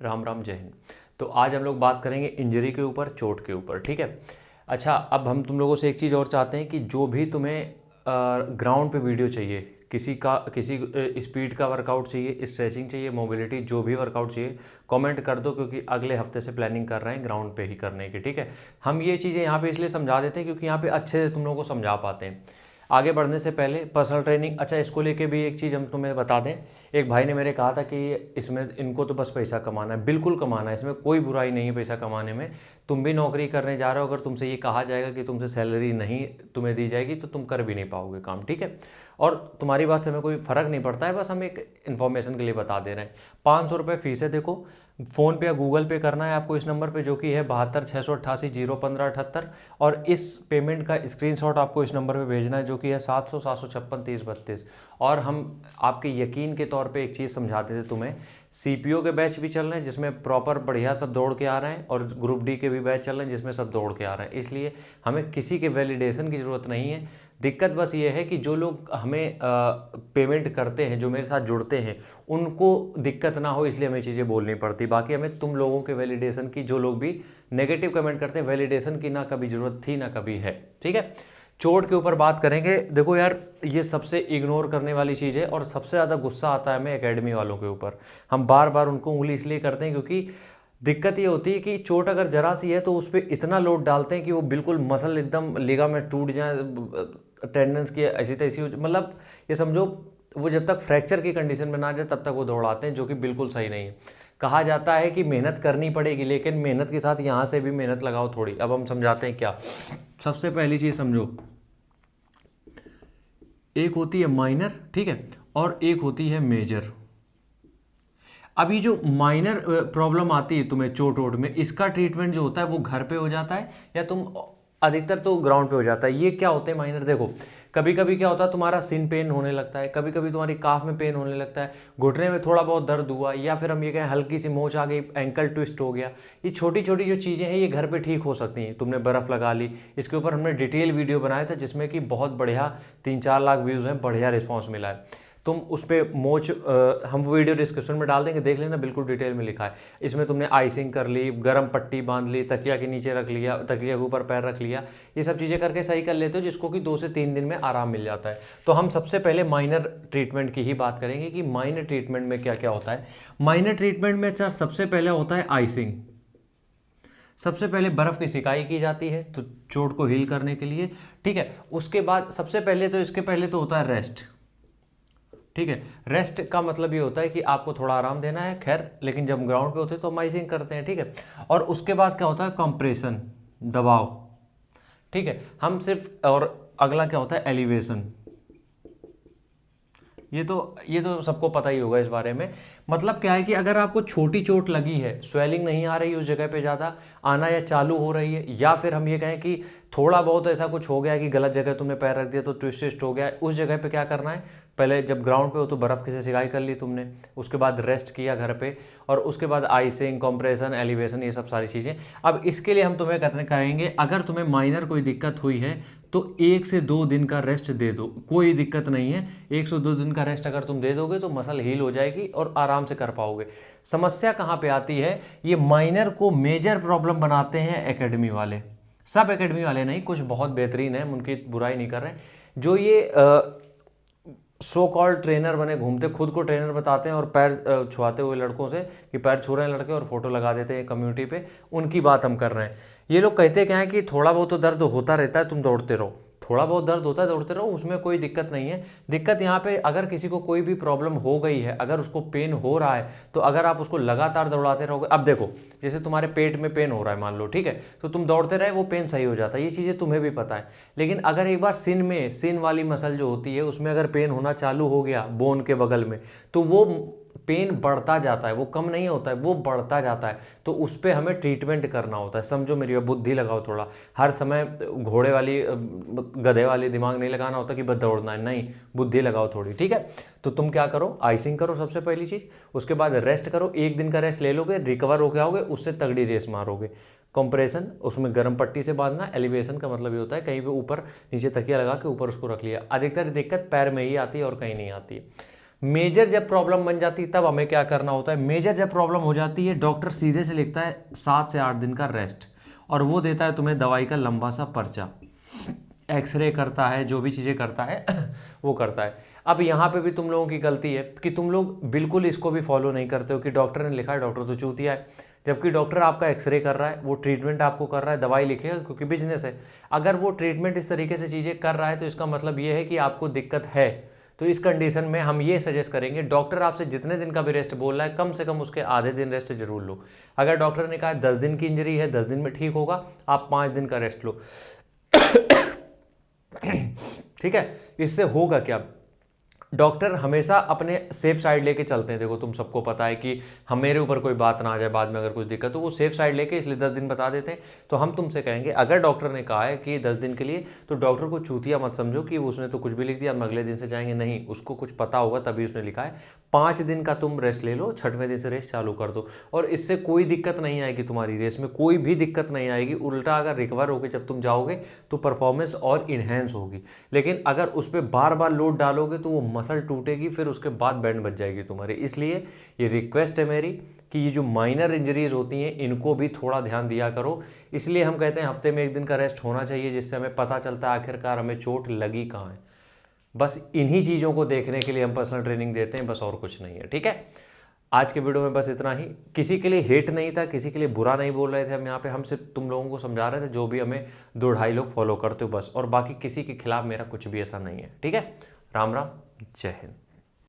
राम राम जय हिंद। तो आज हम लोग बात करेंगे इंजरी के ऊपर, चोट के ऊपर। ठीक है। अच्छा, अब हम तुम लोगों से एक चीज़ और चाहते हैं कि जो भी तुम्हें ग्राउंड पे वीडियो चाहिए, किसी स्पीड का वर्कआउट चाहिए, स्ट्रेचिंग चाहिए, मोबिलिटी, जो भी वर्कआउट चाहिए, कमेंट कर दो, क्योंकि अगले हफ्ते से प्लानिंग कर रहे हैं ग्राउंड पे ही करने की। ठीक है। हम ये चीज़ें यहाँ पे इसलिए समझा देते हैं क्योंकि यहाँ पे अच्छे से तुम लोगों को समझा पाते हैं। आगे बढ़ने से पहले पर्सनल ट्रेनिंग, अच्छा इसको लेके भी एक चीज़ हम तुम्हें बता दें। एक भाई ने मेरे कहा था कि इसमें इनको तो बस पैसा कमाना है। बिल्कुल कमाना है, इसमें कोई बुराई नहीं है पैसा कमाने में। तुम भी नौकरी करने जा रहे हो, अगर तुमसे ये कहा जाएगा कि तुमसे सैलरी नहीं तुम्हें दी जाएगी तो तुम कर भी नहीं पाओगे काम। ठीक है। और तुम्हारी बात से हमें कोई फ़र्क नहीं पड़ता है, बस हम एक इन्फॉर्मेशन के लिए बता दे रहे हैं। 500 रुपये फीस है। देखो, फ़ोन पे या गूगल पे करना है आपको इस नंबर पे, जो कि है 72 688 015 78। और इस पेमेंट का स्क्रीनशॉट आपको इस नंबर पे भेजना है, जो कि है 700 756 30 32। और हम आपके यकीन के तौर पे एक चीज़ समझाते थे तुम्हें। सीपीओ के बैच भी चल रहे हैं जिसमें प्रॉपर बढ़िया सब दौड़ के आ रहे हैं, और ग्रुप डी के भी बैच चल रहे हैं जिसमें सब दौड़ के आ रहे हैं। इसलिए हमें किसी के वैलिडेशन की ज़रूरत नहीं है। दिक्कत बस ये है कि जो लोग हमें पेमेंट करते हैं, जो मेरे साथ जुड़ते हैं, उनको दिक्कत ना हो, इसलिए हमें चीज़ें बोलनी पड़ती। बाकी हमें तुम लोगों के वैलिडेशन की, जो लोग भी नेगेटिव कमेंट करते हैं, वैलिडेशन की ना कभी ज़रूरत थी ना कभी है। ठीक है। चोट के ऊपर बात करेंगे। देखो यार, ये सबसे इग्नोर करने वाली चीज़ है और सबसे ज़्यादा गुस्सा आता है हमें एकेडमी वालों के ऊपर। हम बार बार उनको उंगली इसलिए करते हैं क्योंकि दिक्कत ये होती है कि चोट अगर जरा सी है तो उस पर इतना लोड डालते हैं कि वो बिल्कुल मसल एकदम लिगामेंट टूट जाए, टेंडेंस की ऐसी तैसी मतलब ये समझो, वो जब तक फ्रैक्चर की कंडीशन में ना जाए तब तक वो दौड़ाते हैं, जो कि बिल्कुल सही नहीं है। कहा जाता है कि मेहनत करनी पड़ेगी, लेकिन मेहनत के साथ यहाँ से भी मेहनत लगाओ थोड़ी। अब हम समझाते हैं क्या। सबसे पहली चीज़ समझो, एक होती है माइनर, ठीक है, और एक होती है मेजर। अभी जो माइनर प्रॉब्लम आती है तुम्हें चोट वोट में, इसका ट्रीटमेंट जो होता है वो घर पे हो जाता है, या तुम अधिकतर तो ग्राउंड पे हो जाता है। ये क्या होते हैं माइनर? देखो, कभी कभी क्या होता है, तुम्हारा सिन पेन होने लगता है, कभी कभी तुम्हारी काफ में पेन होने लगता है, घुटने में थोड़ा बहुत दर्द हुआ, या फिर हम ये कहें हल्की सी मोच आ गई, एंकल ट्विस्ट हो गया। ये छोटी छोटी जो चीज़ें हैं ये घर पे ठीक हो सकती हैं। तुमने बर्फ़ लगा ली, इसके ऊपर हमने डिटेल वीडियो बनाया था जिसमें कि बहुत बढ़िया 3-4 लाख व्यूज़ हैं, बढ़िया रिस्पॉन्स मिला है। तुम उस पर मोच हम वीडियो डिस्क्रिप्शन में डाल देंगे, देख लेना, बिल्कुल डिटेल में लिखा है। इसमें तुमने आइसिंग कर ली, गर्म पट्टी बांध ली, तकिया के नीचे रख लिया, तकिया के ऊपर पैर रख लिया, ये सब चीज़ें करके सही कर लेते हो, जिसको कि 2 से 3 दिन में आराम मिल जाता है। तो हम सबसे पहले माइनर ट्रीटमेंट की ही बात करेंगे कि माइनर ट्रीटमेंट में क्या क्या होता है। माइनर ट्रीटमेंट में सर सबसे पहले होता है आइसिंग। सबसे पहले बर्फ़ की सिकाई की जाती है तो चोट को हील करने के लिए। ठीक है। उसके बाद सबसे पहले तो इसके पहले तो होता है रेस्ट। ठीक है। रेस्ट का मतलब ये होता है कि आपको थोड़ा आराम देना है, खैर, लेकिन जब ग्राउंड पे होते हैं तो हम आइसिंग करते हैं। ठीक है। और उसके बाद क्या होता है, कंप्रेशन, दबाव। ठीक है। हम सिर्फ, और अगला क्या होता है, एलिवेशन। ये तो सबको पता ही होगा इस बारे में। मतलब क्या है कि अगर आपको छोटी चोट लगी है, स्वेलिंग नहीं आ रही उस जगह पे ज़्यादा, आना या चालू हो रही है, या फिर हम ये कहें कि थोड़ा बहुत ऐसा कुछ हो गया है कि गलत जगह तुमने पैर रख दिया तो ट्विस्ट हो गया है, उस जगह पे क्या करना है, पहले जब ग्राउंड पे हो तो बर्फ़ की से सिकाई कर ली तुमने, उसके बाद रेस्ट किया घर पे, और उसके बाद आइसिंग, कंप्रेशन, एलिवेशन, ये सब सारी चीज़ें। अब इसके लिए हम तुम्हें कहेंगे, अगर तुम्हें माइनर कोई दिक्कत हुई है तो 1 से 2 दिन का रेस्ट दे दो, कोई दिक्कत नहीं है। 1 से 2 दिन का रेस्ट अगर तुम दे दोगे तो मसल हील हो जाएगी और आराम से कर पाओगे। समस्या कहाँ पे आती है, ये माइनर को मेजर प्रॉब्लम बनाते हैं एकेडमी वाले। सब एकेडमी वाले नहीं, कुछ बहुत बेहतरीन है, उनकी बुराई नहीं कर रहे हैं। जो ये सो कॉल्ड ट्रेनर बने घूमते, खुद को ट्रेनर बताते हैं और पैर छुआते हुए लड़कों से कि पैर छू रहे हैं लड़के, और फोटो लगा देते हैं कम्युनिटी पे, उनकी बात हम कर रहे हैं। ये लोग कहते क्या है कि थोड़ा बहुत तो दर्द होता रहता है, तुम दौड़ते रहो। थोड़ा बहुत दर्द होता है, दौड़ते रहो, उसमें कोई दिक्कत नहीं है। दिक्कत यहाँ पे, अगर किसी को कोई भी प्रॉब्लम हो गई है, अगर उसको पेन हो रहा है, तो अगर आप उसको लगातार दौड़ाते रहोगे, अब देखो, जैसे तुम्हारे पेट में पेन हो रहा है मान लो, ठीक है, तो तुम दौड़ते रहे, वो पेन सही हो जाता है, ये चीज़ें तुम्हें भी पता है। लेकिन अगर एक बार सिन वाली मसल जो होती है उसमें अगर पेन होना चालू हो गया बोन के बगल में, तो वो पेन बढ़ता जाता है, वो कम नहीं होता है, वो बढ़ता जाता है। तो उस पर हमें ट्रीटमेंट करना होता है। समझो मेरी बात, बुद्धि लगाओ थोड़ा। हर समय घोड़े वाली गधे वाली दिमाग नहीं लगाना होता कि बस दौड़ना है, नहीं, बुद्धि लगाओ थोड़ी। ठीक है। तो तुम क्या करो, आइसिंग करो सबसे पहली चीज़, उसके बाद रेस्ट करो, 1 दिन का रेस्ट ले लोगे, रिकवर होके आओगे, उससे तगड़ी रेस मारोगे। कंप्रेशन, उसमें गर्म पट्टी से बांधना। एलिवेशन का मतलब ये होता है कहीं पे ऊपर नीचे तकिया लगा के ऊपर उसको रख लिया। अधिकतर दिक्कत पैर में ही आती है और कहीं नहीं आती है। मेजर जब प्रॉब्लम बन जाती है तब हमें क्या करना होता है, मेजर जब प्रॉब्लम हो जाती है डॉक्टर सीधे से लिखता है 7 से 8 दिन का रेस्ट, और वो देता है तुम्हें दवाई का लंबा सा पर्चा, एक्सरे करता है, जो भी चीज़ें करता है वो करता है। अब यहाँ पे भी तुम लोगों की गलती है कि तुम लोग बिल्कुल इसको भी फॉलो नहीं करते हो कि डॉक्टर ने लिखा है, डॉक्टर तो चूतिया है। जबकि डॉक्टर आपका एक्सरे कर रहा है, वो ट्रीटमेंट आपको कर रहा है, दवाई लिखेगा क्योंकि बिजनेस है। अगर वो ट्रीटमेंट इस तरीके से चीज़ें कर रहा है तो इसका मतलब ये है कि आपको दिक्कत है। तो इस कंडीशन में हम ये सजेस्ट करेंगे, डॉक्टर आपसे जितने दिन का भी रेस्ट बोल रहा है कम से कम उसके आधे दिन रेस्ट जरूर लो। अगर डॉक्टर ने कहा 10 दिन की इंजरी है, 10 दिन में ठीक होगा, आप 5 दिन का रेस्ट लो। ठीक है, इससे होगा क्या, डॉक्टर हमेशा अपने सेफ साइड लेके चलते हैं। देखो तुम सबको पता है कि हम मेरे ऊपर कोई बात ना आ जाए बाद में अगर कुछ दिक्कत, तो वो सेफ साइड लेके इसलिए 10 दिन बता देते हैं। तो हम तुमसे कहेंगे अगर डॉक्टर ने कहा है कि 10 दिन के लिए, तो डॉक्टर को चूतिया मत समझो कि उसने तो कुछ भी लिख दिया हम अगले दिन से जाएंगे, नहीं, उसको कुछ पता होगा तभी उसने लिखा है। 5 दिन का तुम रेस्ट ले लो, 6वें दिन से रेस्ट चालू कर दो, और इससे कोई दिक्कत नहीं आएगी, तुम्हारी रेस में कोई भी दिक्कत नहीं आएगी। उल्टा अगर रिकवर होकर जब तुम जाओगे तो परफॉर्मेंस और इन्हेंस होगी। लेकिन अगर उस पर बार बार लोड डालोगे तो वो मसल टूटेगी, फिर उसके बाद बैंड बच जाएगी तुम्हारी। इसलिए ये रिक्वेस्ट है मेरी कि ये जो माइनर इंजरीज होती हैं इनको भी थोड़ा ध्यान दिया करो। इसलिए हम कहते हैं हफ्ते में 1 दिन का रेस्ट होना चाहिए, जिससे हमें पता चलता है आखिरकार हमें चोट लगी कहाँ है। बस इन्हीं चीज़ों को देखने के लिए हम पर्सनल ट्रेनिंग देते हैं, बस और कुछ नहीं है। ठीक है, आज के वीडियो में बस इतना ही। किसी के लिए हेट नहीं था, किसी के लिए बुरा नहीं बोल रहे थे हम यहाँ पे, हम सिर्फ तुम लोगों को समझा रहे थे जो भी हमें 2-2.5 लोग फॉलो करते हो बस, और बाकी किसी के खिलाफ मेरा कुछ भी ऐसा नहीं है। ठीक है, राम राम, जय हिंद।